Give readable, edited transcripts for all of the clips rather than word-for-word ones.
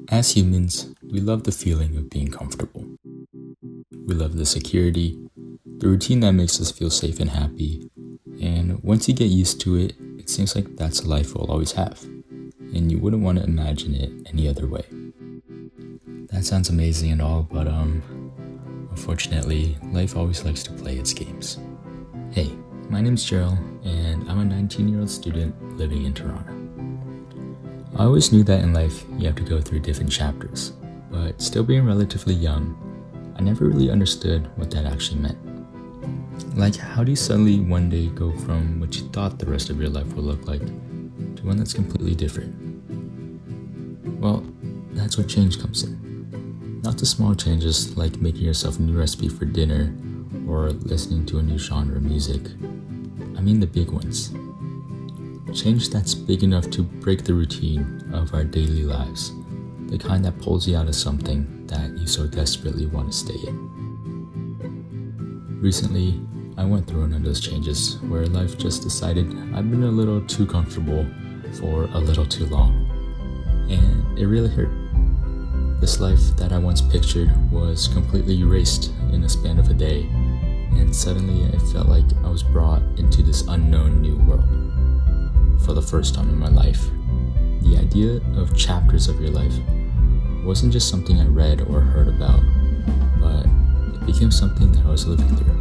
As humans, we love the feeling of being comfortable. We love the security, the routine that makes us feel safe and happy, and once you get used to it, it seems like that's a life we'll always have, and you wouldn't want to imagine it any other way. That sounds amazing and all, but unfortunately, life always likes to play its games. Hey, my name's Gerald, and I'm a 19-year-old student living in Toronto. I always knew that in life you have to go through different chapters, but still being relatively young, I never really understood what that actually meant. Like, how do you suddenly one day go from what you thought the rest of your life would look like to one that's completely different? Well, that's where change comes in. Not the small changes like making yourself a new recipe for dinner or listening to a new genre of music. I mean the big ones. Change that's big enough to break the routine of our daily lives, the kind that pulls you out of something that you so desperately want to stay in. Recently, I went through one of those changes where life just decided I've been a little too comfortable for a little too long, and it really hurt. This life that I once pictured was completely erased in the span of a day, and suddenly I felt like I was brought into this unknown new world. For the first time in my life, the idea of chapters of your life wasn't just something I read or heard about, but it became something that I was living through.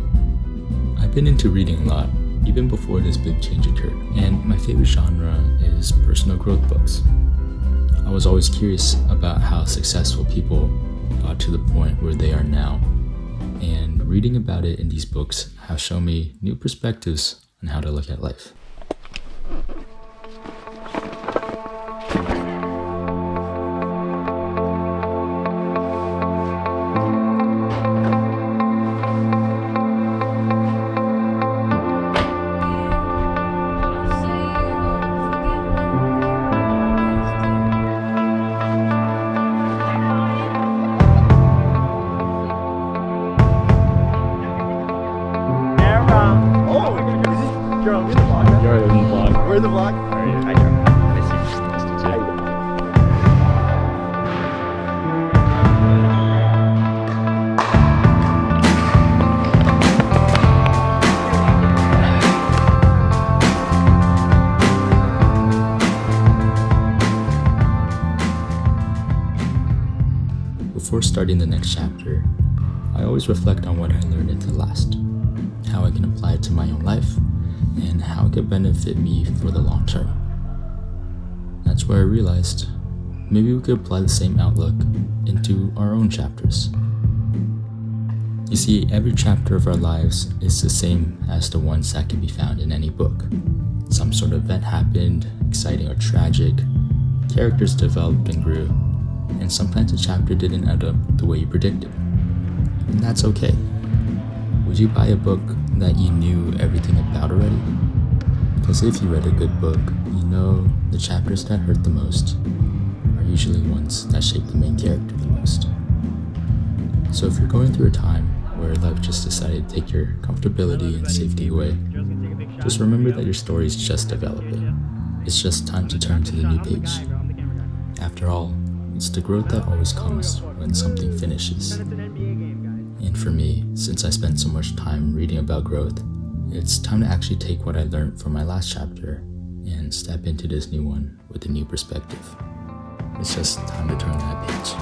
I've been into reading a lot, even before this big change occurred, and my favorite genre is personal growth books. I was always curious about how successful people got to the point where they are now, and reading about it in these books have shown me new perspectives on how to look at life. Gerald, you're the vlog. You're in the vlog. We're in the vlog. How are you? Hi, Gerald. Nice to meet you. Before starting the next chapter, I always reflect on what I learned in the last, how I can apply it to my own life, and how it could benefit me for the long term. That's where I realized maybe we could apply the same outlook into our own chapters. You see, every chapter of our lives is the same as the ones that can be found in any book. Some sort of event happened, exciting or tragic, characters developed and grew, and sometimes a chapter didn't end up the way you predicted. And that's okay. Would you buy a book that you knew everything about already? Because if you read a good book, you know the chapters that hurt the most are usually ones that shape the main character the most. So if you're going through a time where life just decided to take your comfortability and safety away, just remember that your story is just developing. It's just time to turn to the new page. After all, it's the growth that always comes when something finishes. And for me, since I spent so much time reading about growth, it's time to actually take what I learned from my last chapter and step into this new one with a new perspective. It's just time to turn that page.